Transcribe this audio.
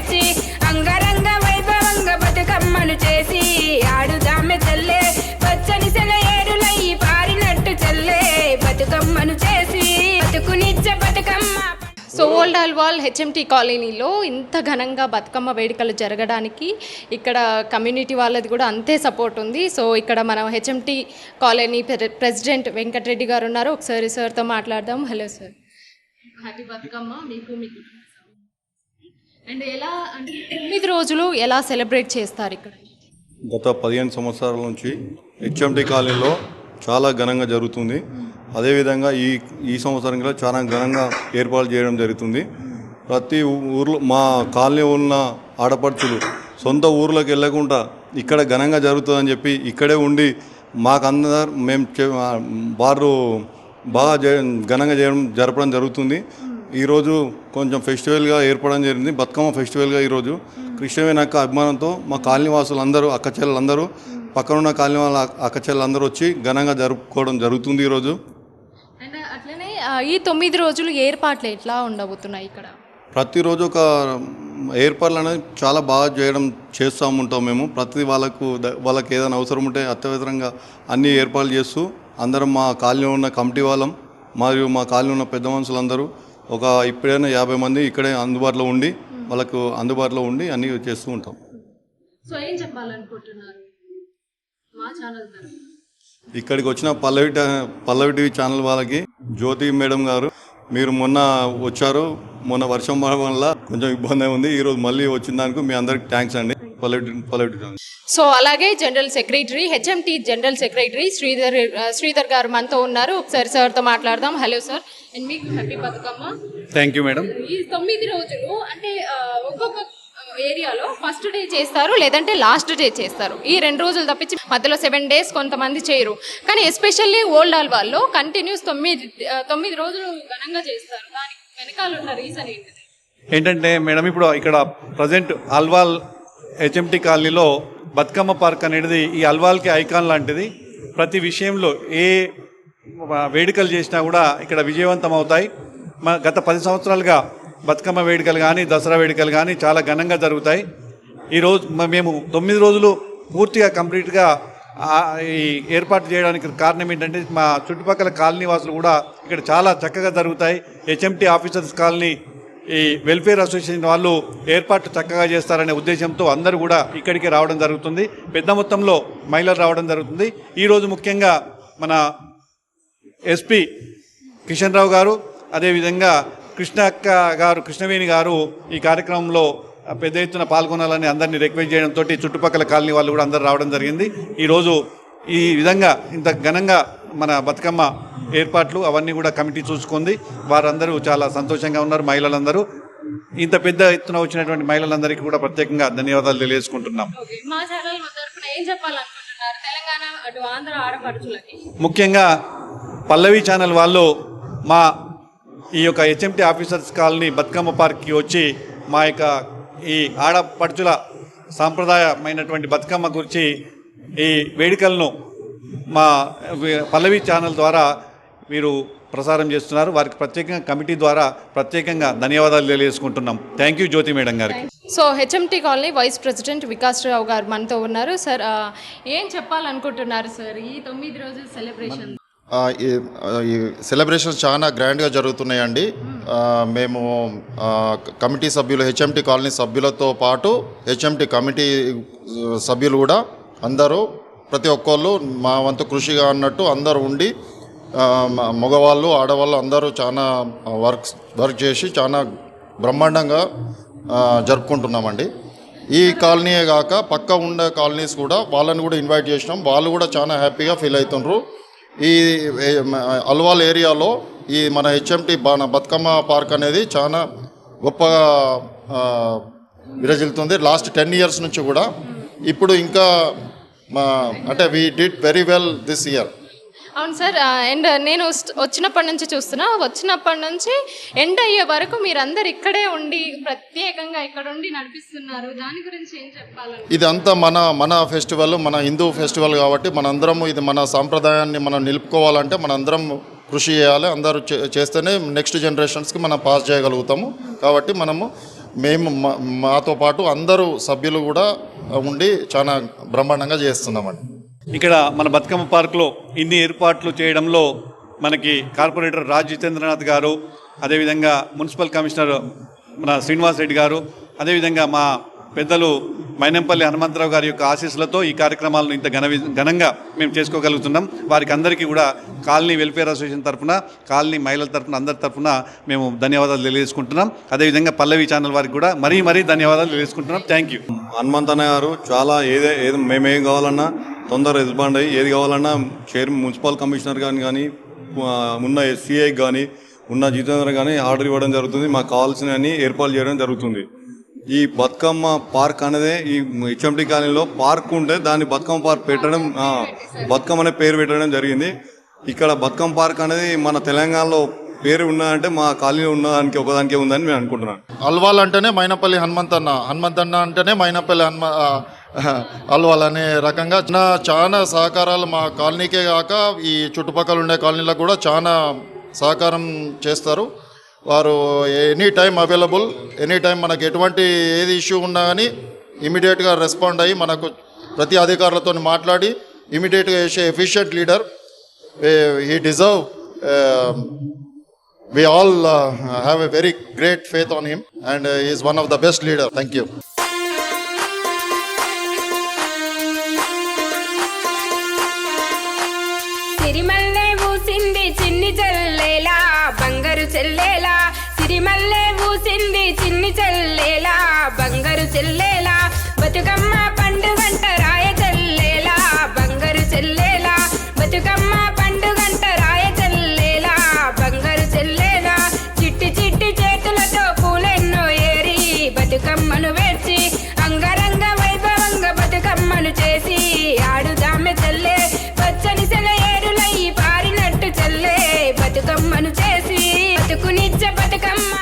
పేర్చి అంగరంగ వైభవంగా బతుకమ్మను చేసి ఆడుదామె చెల్లే పచ్చని సెలయేరులై పారినట్టు చెల్లే బతుకమ్మను చేసి బతుకునిచ్చే Bathukamma. So old Alwal HMT కాలనీలో ఇంత ఘనంగా బతుకమ్మ వేడుకలు జరగడానికి ఇక్కడ కమ్యూనిటీ వాళ్ళది కూడా అంతే సపోర్ట్ ఉంది. సో ఇక్కడ మనం హెచ్ఎంటీ కాలనీ ప్రెసిడెంట్ వెంకటరెడ్డి గారు ఉన్నారు. ఒకసారి సార్తో మాట్లాడదాం. హలో సార్, హ్యాపీ బతుకమ్మ మీకు మీకు అండ్ ఎలా అంటే 9 రోజులు ఎలా సెలబ్రేట్ చేస్తారు ఇక్కడ? గత 15 సంవత్సరాల నుంచి హెచ్ఎంటీ కాలనీలో చాలా ఘనంగా జరుగుతుంది. అదేవిధంగా ఈ సంవత్సరం కూడా చాలా ఘనంగా ఏర్పాటు చేయడం జరుగుతుంది. ప్రతి ఊర్లో మా కాలనీ ఉన్న ఆడపడుచులు సొంత ఊర్లోకి వెళ్ళకుండా ఇక్కడ ఘనంగా జరుగుతుందని చెప్పి ఇక్కడే ఉండి మాకందరూ మేము వారు బాగా ఘనంగా జరపడం జరుగుతుంది. ఈరోజు కొంచెం ఫెస్టివల్గా ఏర్పడడం జరిగింది. బతుకమ్మ ఫెస్టివల్గా ఈరోజు కృష్ణవేణి అక్క అభిమానంతో మా కాలనీ వాసులందరూ అక్కచెల్లెలందరూ పక్కనున్న కాలనీ వాళ్ళ అక్కచెల్లెలందరూ వచ్చి ఘనంగా జరుపుకోవడం జరుగుతుంది ఈరోజు. అండ్ అట్లనే ఈ 9 రోజులు ఏర్పాట్లు ఎట్లా ఉండబోతున్నాయి ఇక్కడ? ప్రతిరోజు ఒక ఏర్పాట్లు అనేది చాలా బాగా చేస్తూ ఉంటాం మేము. ప్రతి వాళ్ళకి ఏదైనా అవసరం ఉంటే అత్యవసరంగా అన్ని ఏర్పాట్లు చేస్తూ అందరం మా కాలనీలో ఉన్న కమిటీ వాళ్ళం మరియు మా కాలనీలో ఉన్న పెద్ద మనుషులందరూ ఇప్పుడైనా 50 మంది ఇక్కడే అందుబాటులో ఉండి వాళ్ళకు అందుబాటులో ఉండి అన్నీ చేస్తూ ఉంటాం. సో ఏం చెప్పాలనుకుంటున్నారు మా ఛానల్ ద్వారా? ఇక్కడికి వచ్చిన పల్లవి టీవీ ఛానల్ వాళ్ళకి జ్యోతి మేడం గారు, మీరు మొన్న వచ్చారు, మొన్న వర్షం పడడం వల్ల కొంచెం ఇబ్బంది ఉంది. ఈరోజు మళ్ళీ వచ్చిన దానికి మీ అందరికి థ్యాంక్స్ అండి. పల్లవి టీవీ. సో అలాగే general secretary HMT general secretary Sridhar గారు మనతో ఉన్నారు. ఒకసారి సార్తో మాట్లాడదాం. హలో సార్, అండ్ మీకు happy Bathukamma. Thank you madam. ఈ 9 రోజులు అంటే ఒక్కొక్క ఏరియాలో ఫస్ట్ డే చేస్తారు, లేదంటే లాస్ట్ డే చేస్తారు. ఈ 2 రోజులు తప్పించి మధ్యలో 7 days కొంతమంది చేయరు. కానీ ఎస్పెషల్లీ ఓల్డ్ అల్వాల్లో కంటిన్యూస్ 9 రోజులు ఘనంగా చేస్తారు. దానికి వెనకాల ఉన్న రీజన్ ఏంటిది? ఏంటంటే మేడం, ఇప్పుడు ఇక్కడ ప్రజెంట్ అల్వాల్ హెచ్ఎంటీ కాలనీలో బతుకమ్మ పార్క్ అనేది ఈ అల్వాల్కి ఐకాన్ లాంటిది. ప్రతి విషయంలో ఏ వేడుకలు చేసినా కూడా ఇక్కడ విజయవంతం అవుతాయి. గత 10 సంవత్సరాలుగా బతుకమ్మ వేడుకలు కానీ దసరా వేడుకలు కానీ చాలా ఘనంగా జరుగుతాయి. ఈరోజు మేము 9 రోజులు పూర్తిగా కంప్లీట్గా ఈ ఏర్పాటు చేయడానికి కారణం ఏంటంటే మా చుట్టుపక్కల కాలనీ వాసులు కూడా ఇక్కడ చాలా చక్కగా జరుగుతాయి. హెచ్ఎంటీ ఆఫీసర్స్ కాలనీ ఈ వెల్ఫేర్ అసోసియేషన్ వాళ్ళు ఏర్పాటు చక్కగా చేస్తారనే ఉద్దేశంతో అందరూ కూడా ఇక్కడికి రావడం జరుగుతుంది. పెద్ద మొత్తంలో మహిళలు రావడం జరుగుతుంది. ఈరోజు ముఖ్యంగా మన ఎస్పీ కిషన్ రావు గారు, అదేవిధంగా కృష్ణవేణి గారు ఈ కార్యక్రమంలో పెద్ద ఎత్తున పాల్గొనాలని అందరినీ రిక్వెస్ట్ చేయడంతో చుట్టుపక్కల కాలనీ వాళ్ళు కూడా అందరూ రావడం జరిగింది. ఈరోజు ఈ విధంగా ఇంత ఘనంగా మన బతుకమ్మ ఏర్పాట్లు అవన్నీ కూడా కమిటీ చూసుకుంది. వారందరూ చాలా సంతోషంగా ఉన్నారు. మహిళలందరూ ఇంత పెద్ద ఎత్తున వచ్చినటువంటి మహిళలందరికీ కూడా ప్రత్యేకంగా ధన్యవాదాలు తెలియజేసుకుంటున్నాం. ముఖ్యంగా పల్లవి ఛానల్ వాళ్ళు మా ఈ యొక్క హెచ్ఎంటీ ఆఫీసర్స్ కాలనీ బతుకమ్మ పార్క్కి వచ్చి మా యొక్క ఈ ఆడపడుచుల సాంప్రదాయమైనటువంటి బతుకమ్మ గురించి ఈ వేడుకలను మా పల్లవి ఛానల్ ద్వారా మీరు ప్రసారం చేస్తున్నారు. వారికి ప్రత్యేకంగా కమిటీ ద్వారా ప్రత్యేకంగా ధన్యవాదాలు తెలియజేసుకుంటున్నాం. థ్యాంక్ యూ జ్యోతి మేడం గారికి. So HMT colony vice president Vikas Rao గారు మనతో ఉన్నారు. సార్ ఏం చెప్పాలనుకుంటున్నారు సార్ ఈ 9 రోజుల సెలబ్రేషన్? ఈ సెలబ్రేషన్స్ చాలా గ్రాండ్గా జరుగుతున్నాయండి. మేము కమిటీ సభ్యులు హెచ్ఎంటీ కాలనీ సభ్యులతో పాటు హెచ్ఎంటీ కమిటీ సభ్యులు కూడా అందరూ ప్రతి ఒక్కళ్ళు మా వంతు కృషిగా అన్నట్టు అందరూ ఉండి మగవాళ్ళు ఆడవాళ్ళు అందరూ చాలా వర్క్ చేసి చాలా బ్రహ్మాండంగా జరుపుకుంటున్నామండి. ఈ కాలనీయే కాక పక్క ఉండే కాలనీస్ కూడా వాళ్ళని కూడా ఇన్వైట్ చేసినాం. వాళ్ళు కూడా చాలా హ్యాపీగా ఫీల్ అవుతుండ్రు. ఈ అల్వాల్ ఏరియాలో ఈ మన హెచ్ఎంటీ బతుకమ్మ పార్క్ అనేది చాలా గొప్పగా విరజిల్లుతుంది. లాస్ట్ 10 years నుంచి కూడా ఇప్పుడు ఇంకా అంటే we did very well this year. అవును సార్, అండ్ నేను వచ్చినప్పటి నుంచి చూస్తున్నా, వచ్చినప్పటి నుంచి ఎండ్ అయ్యే వరకు మీరందరు ఇక్కడే ఉండి ప్రత్యేకంగా ఇక్కడ ఉండి నడిపిస్తున్నారు. దాని గురించి ఏం చెప్పాలి? ఇదంతా మన ఫెస్టివల్, మన హిందూ ఫెస్టివల్ కాబట్టి మనందరం ఇది మన సాంప్రదాయాన్ని మనం నిలుపుకోవాలంటే మనందరం కృషి చేయాలి. అందరూ చేస్తేనే నెక్స్ట్ జనరేషన్స్కి మనం పాస్ చేయగలుగుతాము. కాబట్టి మనము మేము మాతో పాటు అందరూ సభ్యులు కూడా ఉండి చాలా బ్రహ్మాండంగా చేస్తున్నామండి. ఇక్కడ మన బతుకమ్మ పార్కులో ఇన్ని ఏర్పాట్లు చేయడంలో మనకి కార్పొరేటర్ రాజ్ జితేంద్రనాథ్ గారు, అదేవిధంగా మున్సిపల్ కమిషనర్ మన శ్రీనివాస్ రెడ్డి గారు, అదేవిధంగా మా పెద్దలు మైనంపల్లి హనుమంతరావు గారి యొక్క ఆశీస్సులతో ఈ కార్యక్రమాలను ఇంత ఘనంగా మేము చేసుకోగలుగుతున్నాం. వారికి అందరికీ కూడా కాలనీ వెల్ఫేర్ అసోసియేషన్ తరఫున, కాలనీ మహిళల తరఫున, అందరి తరఫున మేము ధన్యవాదాలు తెలియజేసుకుంటున్నాం. అదేవిధంగా పల్లవి ఛానల్ వారికి కూడా మరీ ధన్యవాదాలు తెలియజేసుకుంటున్నాం. Thank you. హనుమంతన్న గారు చాలా ఏది మేమేం కావాలన్నా తొందర రెస్పాండ్ అయ్యి, ఏది కావాలన్నా మున్సిపల్ కమిషనర్ కానీ ఉన్న సిఐ కానీ ఉన్న జితేంద్ర కానీ ఆర్డర్ ఇవ్వడం జరుగుతుంది. మాకు కావాల్సినవన్నీ ఏర్పాటు చేయడం జరుగుతుంది. ఈ బతుకమ్మ పార్క్ అనేది ఈ హెచ్ఎంటీ కాలనీలో పార్క్ ఉంటే దాన్ని బతుకమ్మ పార్క్ పెట్టడం, బతుకమ్మ అనే పేరు పెట్టడం జరిగింది. ఇక్కడ బతుకమ్మ పార్క్ అనేది మన తెలంగాణలో పేరు ఉన్నదంటే మా కాలనీలో ఉన్నదానికి ఒకదానికే ఉందని నేను అనుకుంటున్నాను. అల్వాల్ అంటేనే మైనపల్లి హనుమంతన్న అంటేనే మైనపల్లి అల్వాల్ అనే రకంగా చాలా సహకారాలు మా కాలనీకే కాక ఈ చుట్టుపక్కల ఉండే కాలనీలకు కూడా చాలా సహకారం చేస్తారు. వారు any time available, any time మనకు ఎటువంటి ఏది ఇష్యూ ఉన్నా కానీ ఇమీడియట్గా రెస్పాండ్ అయ్యి మనకు ప్రతి అధికారులతో మాట్లాడి ఇమీడియట్గా చేసే efficient leader. He deserve, we all have a very great faith on him and he is one of the best leader. Thank you. సిరిమల్లె ఊసింది చిన్ని చెల్లేలా బంగారు చెల్లేలా, సిరిమల్లె ఊసింది చిన్ని చెల్లేలా బంగారు చెల్లేలా, బతుకమ్మ పండుగంట రాయ చెల్లేలా బంగారు చెల్లేలా, బతుకమ్మ పండుగంట రాయ చెల్లేలా బంగారు చెల్లేలా, చిట్టి చిట్టి చేతులతో పూలెన్నో ఏరి బతుకమ్మను వేర్చి అంగరంగ వైభవంగా బతుకమ్మను చేసి ఆడుదామె చెల్లే, పచ్చని సెలయేరులై పారినట్టు చెల్లే బతుకమ్మను చేసి బతుకునిచ్చే బతుకమ్మ